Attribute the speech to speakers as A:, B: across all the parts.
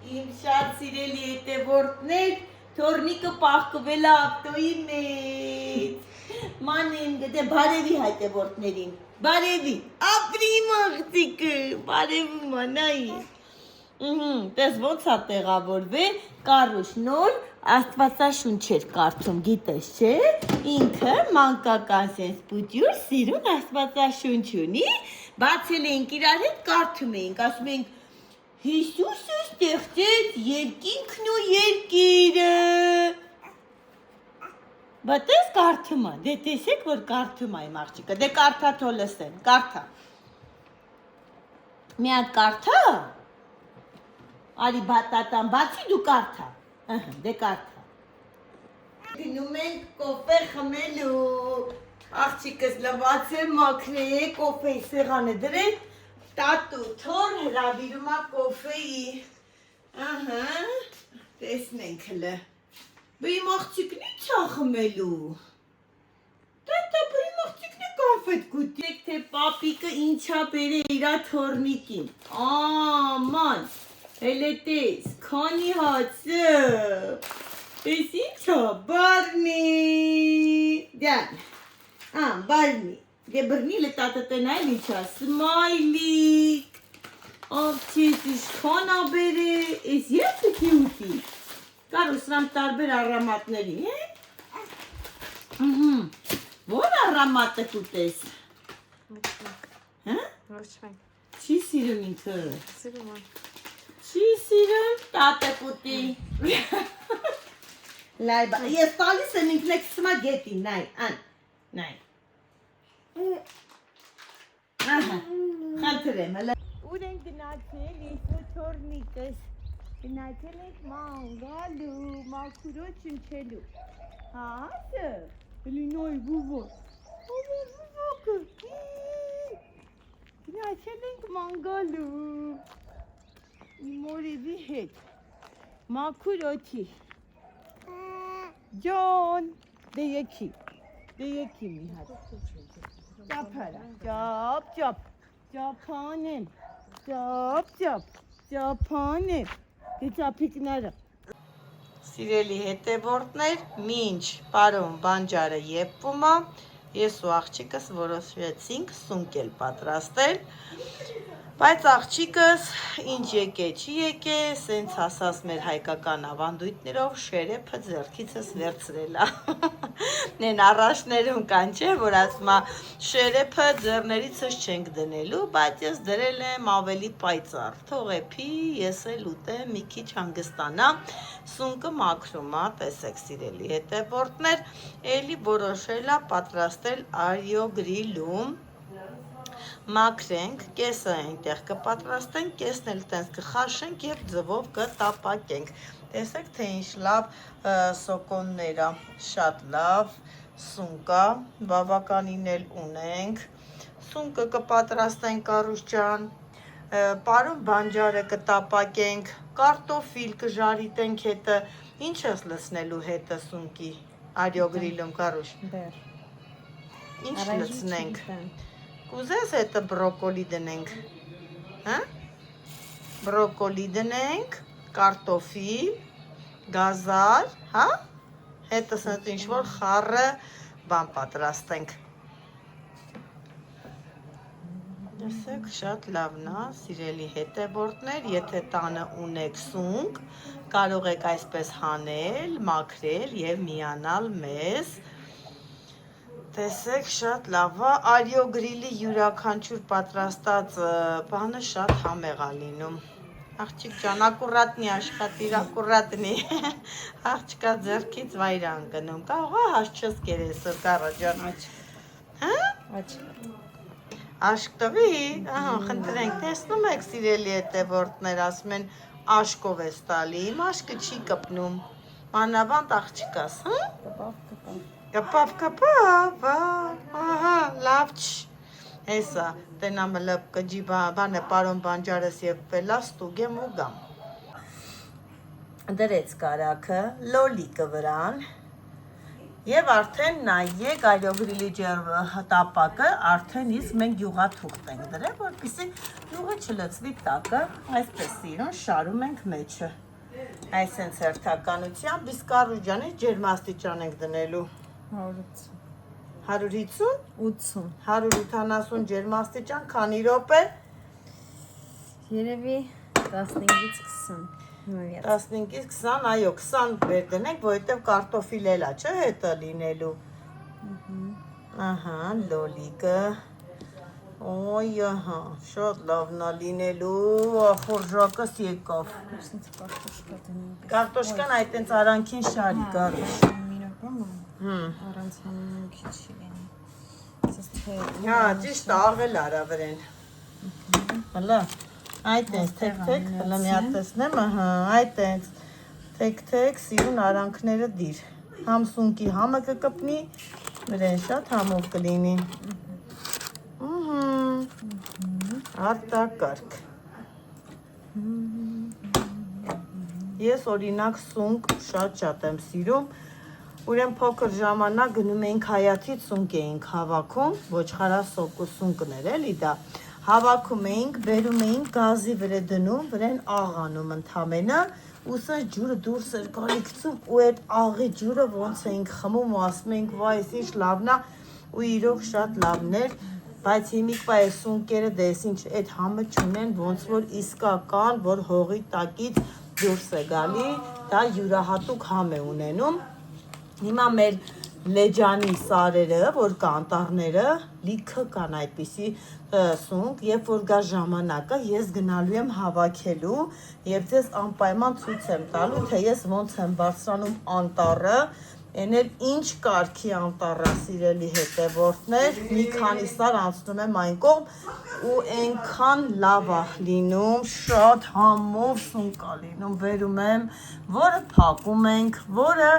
A: Իմ շատ սիրելի հետևորդներ, թորնիկը պահկվել է ավտոյի մեջ։ Մանեն գտե բարևի հետևորդներին։ Բարևի, ապրի մաղցիկը, բարևի մանայի։ Տես ոնց է տեղավորվել, Կարուշ նոր Աստվածաշունչ էր կարդում, գիտես չէ։ Ինքը մանկական սենց պուտյուր սիրուն Աստվածաշունչ ունի, բացել էինք իրար հետ կարդում էինք, ասում էինք Հիսուսը ստեղծեց երկինքն ու երկիրը։ Բա տես կարդում է, դե տեսեք, որ կարդում է իմ աղջիկը, դե կարդա թո լսեն, կարդա։ Մի հատ կարդա։ Արի բատատան, բացի դու կարդա։ Դե կարդա։ Գնում ենք կոֆե խմելու։ Աղջիկս լվաց է մաքրե, կոֆեի սեղանը դրեք։ Տատու թոր հրավիրում է կոֆեի։ Տեսնենք հլը։ Բա իմ աղջիկն ի՞նչ է խմելու։ Տատա, բա իմ աղջիկն է կոնֆետ գուտեք, թե պապիկը ինչա բերե իրա թորնիկին։ Աման, հելե տես, քանի հացը։ Տես ինչա, բարնի։ Դյան, բարնի։ Դե բրնիլը տատը տնայլ ինչա, սմայլիկ, աղջից իշքան աբեր է, ես ետը կի ուտի, կար ուսրամ տարբեր առամատների, որ առամատը կուտես,
B: Ոչ մենք,
A: չի սիրում ինքը,
B: սիրում եմ,
A: չի սիրում, տատը կուտի, լայբա, ես տալիս եմ ինքնեք սմա գետին, նայ, նայ, խանթրեմ, հլը ուր են գնացել ես ու թորնիկս, գնացել ենք մանգալու, մաքուրո չնչելու, հասը, հլի նոյ բուվոր, բուվոկը, գնացել ենք մանգալու, մորևի հետ, մաքուրոթի, ջոն, դե եկի մի հատ, ճապ հարա, ճապ, ճապանեմ, ճապանեմ, դե ճապիկները։ Սիրելի հետևորդներ, մինչ պարոն բանջարը եպվում է, ես ու աղջիկս որոշեցինք սունկ էլ պատրաստել, բայց աղջիկս ինչ եկե չի եկե, սենց հասած մեր հայկական ավանդույթներով շերեփը ձեռքիցս վերցրել է։ Նեն առաջներում կան չէ, որ ասում է շերեփը ձեռներիցս չենք դնելու, բայց ես դրել եմ ավելի պայծառ, թողեփի, ես էլ ուտեմ, մի քիչ հանգստանամ, սունկը մաքրում է, տեսեք սիրելի հետևորդներ, էլի որոշել է պատրաստել արիո գրիլում, մաքրենք, կեսը այնտեղ կպատրաստենք, կեսն էլ տենց կխաշենք և ձվով կտապակենք, տեսեք թե ինչ լավ սոկոններ է, շատ լավ սունկ է, բավականին էլ ունենք, սունկը կպատրաստենք Կարուշ ջան, պարոն բանջարը կտապակենք, կարտոֆիլ կժարիտենք հետը, ինչ ես լցնելու հետը սունկի արիո գրիլում Կարուշ, ինչ լցնենք, կուզես հետը բրոկոլի դնենք, բրոկոլի դնենք, կարտոֆիլ, գազար, հետը սենց ինչ-որ խառը բան պատրաստենք, տեսեք շատ լավն է, սիրելի հետևորդներ, եթե տանը ունեք սունկ, կարող եք այսպես հանել, մաքրել և միանալ մեզ, տեսեք շատ լավ է, արիո գրիլի յուրաքանչյուր պատրաստած բանը շատ համեղ է լինում, աղջիկ ջան, ակուրատնի աշխատիր, ակուրատնի, աղջկա ձեռքից վայր անգնում, կարող է հաշ չես կերեսր կարա ջան, աշկ տվի, խնդրենք, տեսնում եք սիրելի հետևորդներ, ասում են աշկով ես տալի, իմ աշկը չի կպնում, մանավանդ աղջիկաս, կպավ, լավ չ, հեսա, տենամ լպ կջի բանը պարոն բանջարս և պելա ստուգեմ ու գամ, դրեց կարակը, լոլիկը վրան, Եվ արդեն նայեք այրոգրիլի տապակը, արդեն իսկ մենք յուղաթուղթ ենք դրել, որպեսզի յուղը չլցվի տակը, այսպես սիրուն շարում ենք մեջը։ Այսենց հերթականությամբ, իսկ Կարուշ ջանի ջերմաստիճան ենք դնելու։ 150 150 180 ջերմաստիճան, քանի րոպե։
B: Երևի 15-ից 20։
A: 15-ից 20, այո, 20 վեր դնենք, որովհետև կարտոֆիլ էլա, չէ՞ հետը լինելու։ Ահա, լոլիկը։ Ոյ, ահա, շատ լավն է լինելու, խորժակս եկավ։ Կարտոշկան այտենց արանքին շարի, Կարուշ։
B: Առանց համում քիչ լինի։
A: Հա, ճիշտ աղել արա վրեն։ Հլա, այտենց թեք-թեք, հլա մի հատ տեսնեմ, ահա, այտենց թեք-թեք, սիրուն արանքները դիր։ Համ սունկի համը կկպնի, վրեն շատ համով կլինի։ Արտակարգ։ Ես օրինակ սունկ շատ եմ սիրում, ուրեմն փոքր ժամանակ գնում էինք Հայաթից սունկ էինք հավաքում, ոչխարասոկու սունկներ էլի դա, հավաքում էինք, բերում էինք գազի վրա դնում, վրան աղ անում ընդամենը, ու սա ջուրը դուրս էր գալի գցում, ու այդ աղի ջուրը ոնց էինք խմում ու ասում էինք, վայ, այս ինչ լավն է, ու իրոք շատ լավն էր, բայց հիմիկվա այս սունկերը դες ինչ այդ համը չունեն, ոնց որ իսկական, որ հողի տակից դուրս է գալի, դա յուրահատուկ համ է ունենում։ Հիմա մեր լեջանի սարերը, որ կա անտառները, լիքը կան այդպիսի սունկ, երբ որ գա ժամանակը, ես գնալու եմ հավաքելու եւ ձեզ անպայման ցույց եմ տալու, թե ես ոնց եմ բարձրանում անտառը, այն էլ ինչ կարգի անտառը, սիրելի հետևորդներ, մի քանի սար անցնում եմ այն կողմ ու այնքան լավ է լինում, շատ համով սունկ է լինում, վերում եմ, որը փակում ենք, որը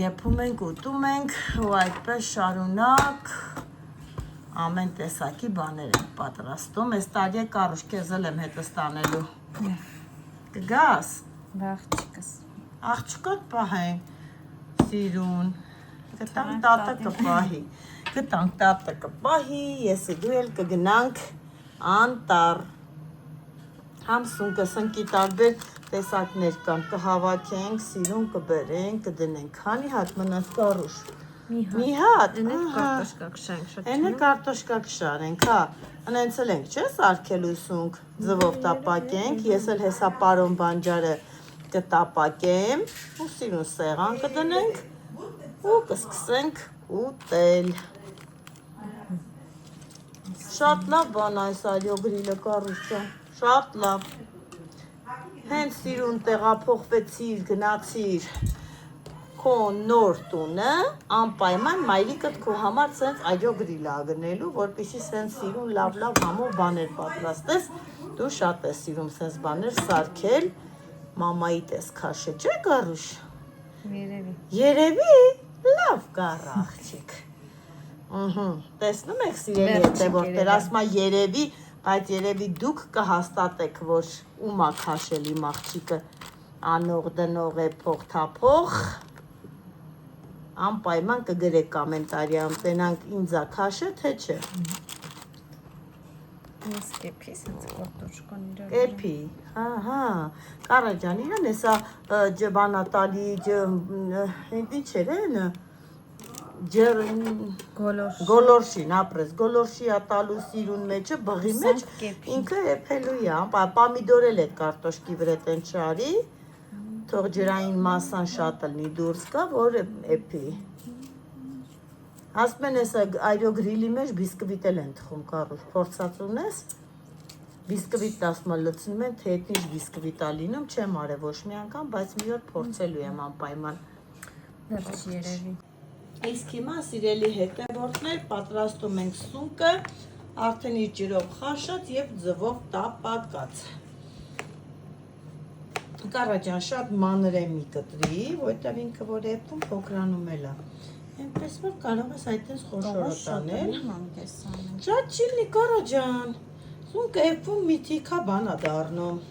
A: եփում ենք, ուտում ենք ու այդպես շարունակ ամեն տեսակի բաներ ենք պատրաստում։ Այս տարի Կարուշ քեզ եմ հետս տանելու։ Կգաս։
B: Աղջիկս։
A: Աղջկոտ պահենք, սիրուն։ Գտանք տատը կպահի։ Գտանք տատը կպահի, ես ու դու էլ կգնանք անտառ։ Համ սունկը սնկի տարբեր տեսակներ կան, կհավաքենք, սիրուն կբերենք, կդնենք, քանի հատ մնաց Կարուշ։ Մի հատ։
B: Էնե կարտոշկա կշանք շատ։
A: Էնե կարտոշկա կշարենք, հա։ Անենց էլ ենք, չէ՞, սարքելու սունկ, ձվով տապակենք, ես էլ հեսա պարոն բանջարը կտապակեմ, ու սիրուն սեղան կդնենք, ու կսկսենք ուտել։ Շատ լավ բան այս այրոգրիլը, Կարուշ ջան, շատ լավ։ Հենց սիրուն տեղափոխվեցիր, գնացիր քո նոր տունը, անպայման մայրիկդ քո համար սենց այրոգրիլ ա գնելու, որպեսզի սենց սիրուն լավ համով բաներ պատրաստես, դու շատ ես սիրում սենց բաներ սարքել, մամայիդ ես քաշը, չէ՞ Կարուշ։ Երևի, լավ կար աղջիկ։ Տեսնում եք սիրելի հետևորդներ, ասում ա երևի, բայց երևի դուք կհաստատեք, որ ում ա քաշել իմ աղջիկը, անող դնող է փող թափող, անպայման կգրեք կոմենտարիում, տենանք ինձ ա քաշը, թե չէ։
B: Ես կեփի, սենց կարտոշկան իրար։
A: Կեփի, հա, Կարա ջան, իրան էսա ջբանատալի, ինչ էր են, գոլորշին, ապրես, գոլորշի ա տալու սիրուն մեջը, բղի մեջ, ինքը էփելու է, պամիդոր էլ էդ կարտոշկի վրա տեն չարի, թող ջրային մասան շատ լնի դուրս կա, որ էփի։ Ասում են էսա այրոգրիլի մեջ բիսկվիտ էլ են թխում, Կարուշ, փորձած ունես, բիսկվիտ ասում լցնում են, թե էդ ինչ բիսկվիտ ա լինում, չեմ արել ոչ մի անգամ, բայց մի օր փորձելու եմ անպայման։
B: Վերջ երևի։
A: Իսկ հիմա սիրելի հետևորդներ, պատրաստում ենք սունկը, արդեն իր ջրով խաշած եւ ձվով տապակած։ Կարա ջան, շատ մանրեմի կտրի, որտեղ ինքը որ էփում փոքրանում էլա։ Այնպես որ կարող ես այդպես խոշորը տանել։ Շատ չի լի Կարա ջան։ Սունկը էփում մի թիքա բան ա դառնում։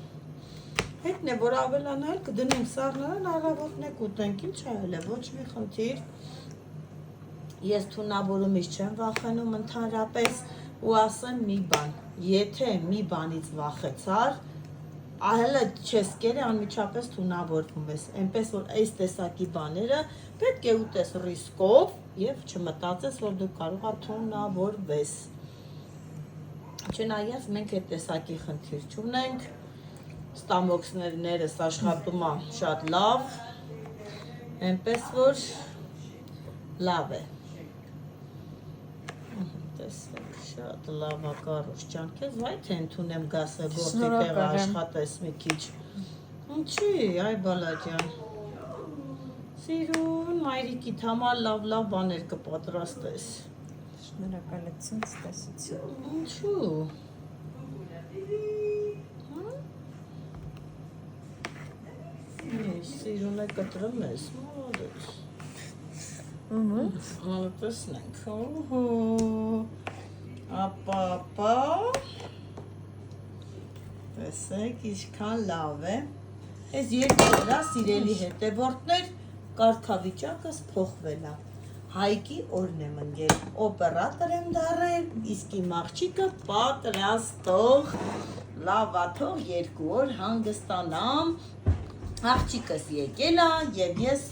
A: Հետն է որ ավելանալ կդնենք սառնարան, առավոտն է կուտենք, ինչ ա էլը, ոչ մի խնդիր։ Ես թունավորումից չեմ վախենում ընդհանրապես ու ասեմ մի բան, եթե մի բանից վախեցար, հələ չես կերը անմիջապես թունավորվում ես, այնպես որ այս տեսակի բաները պետք է ուտես ռիսկով և չմտածես, որ դու կարող ես թունավորվես։ Չնայած մենք այդ տեսակի խնդիր չունենք, ստամոքսներս աշխատում է շատ լավ, այնպես որ լավ է։ Տեսեք, շատ լավ է Կարոս ջան, քեզ վայ թե ընդունեմ գասը գործի տեղը աշխատես մի քիչ։ Ինչի, այ բալաջան։ Սիրուն, մայրիկիդ համար լավ բաներ կպատրաստես։
B: Շնորհակալություն ստեսություն։
A: Ինչու։ Սիրուն է կտրում ես, մոդեց։ Տեսնենք, ապա, տեսեք, ինչքան լավ է, ես երկու վրա սիրելի հետևորդներ, կարգավիճակս փոխվել է, Հայկի օրն եմ ընկել, օպերատոր եմ դառել, իսկ իմ աղջիկը պատրաստող, լավաթող 2 օր հանգստանամ, աղջիկս եկել է և ես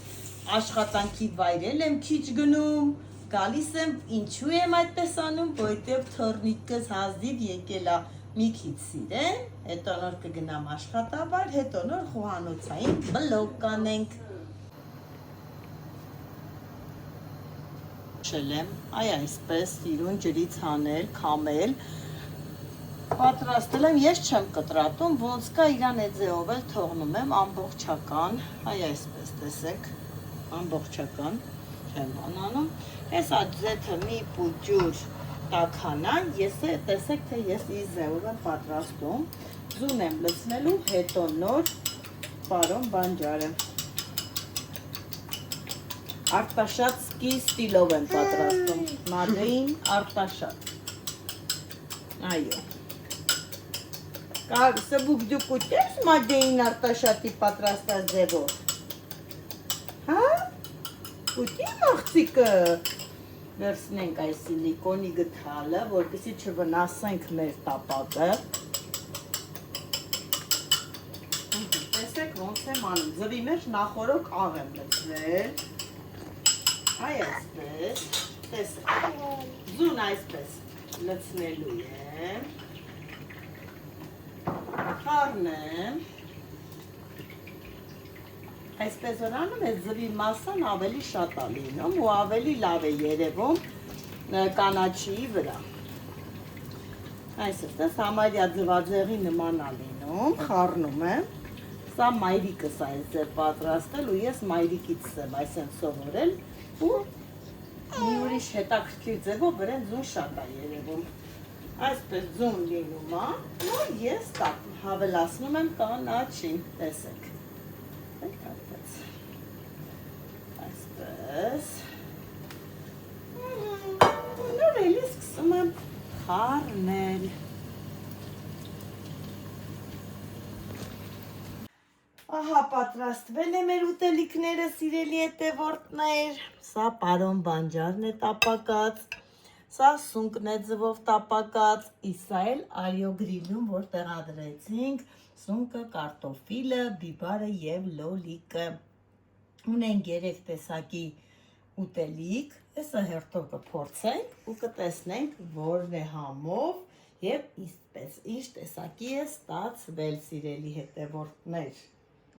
A: աշխատանքի վայրել եմ քիչ գնում, գալիս եմ, ինչու եմ այդպես անում, որովհետև թոռնիկս հազիվ եկել է մի քիչ սիրեն, հետո նոր կգնամ աշխատավայր, հետո նոր խոհանոցային բլոկ կանենք։ Շել եմ, այսպես սիրուն ջրից հանել, քամել, պատրաստել եմ, ես չեմ կտրատում, ոնց կա իրան այդ ձևով էլ թողնում եմ ամբողջական, այսպես տեսեք, ամբողջական չեմ անանում, ես այդ ձեթը մի պուջուր տաքանա, ես տեսեք, թե ես ի ձևով եմ պատրաստում, ձուն եմ լցնելու, հետո նոր պարոն բանջարը, արտաշատսկի ստիլով եմ պատրաստում, մադեին արտաշատ, այո, սբուկ դուք ուտես մադեին արտաշատի պատրաստած ձևով, հա, ուտի աղցիկը, վերցնենք այս սիլիկոնի գթալը, որպեսզի չվնասենք մեր տապակը, տեսեք ոնց եմ անում, ձվի մեջ նախորոք աղ եմ լցրել, այսպես, տեսեք, ձուն այսպես լցնելու եմ, խառնեմ, այսպես որ անում ես ձվի մասան ավելի շատ է լինում ու ավելի լավ է երևում կանաչիի վրա, այսպես համարյա ձվածեղի նման է լինում, խառնում եմ, սա մայրիկս այս ձև պատրաստել ու ես մայրիկից եմ այսեն սովորել ու մի ուրիշ հետաքրքիր ձևով վրան ձուն շատ է երևում, այսպես ձուն լինում է, ու ես հավելացնում եմ կանաչին, տեսեք, այսպես, նոր էլի սկսում եմ խառնել, ահա պատրաստվել է մեր ուտելիքները սիրելի հետևորդներ, սա պարոն բանջարն է տապակած, սա սունկն է ձվով տապակած, իսա էլ արյո գրիլում, որ տեղադրեցինք, սունկը, կարտոֆիլը, բիբարը և լոլիկը, ունենք 3 տեսակի ուտելիք, եսը հերթով կփորձենք ու կտեսնենք որն է համով և ինչ տեսակի է ստացվել սիրելի հետևորդներ։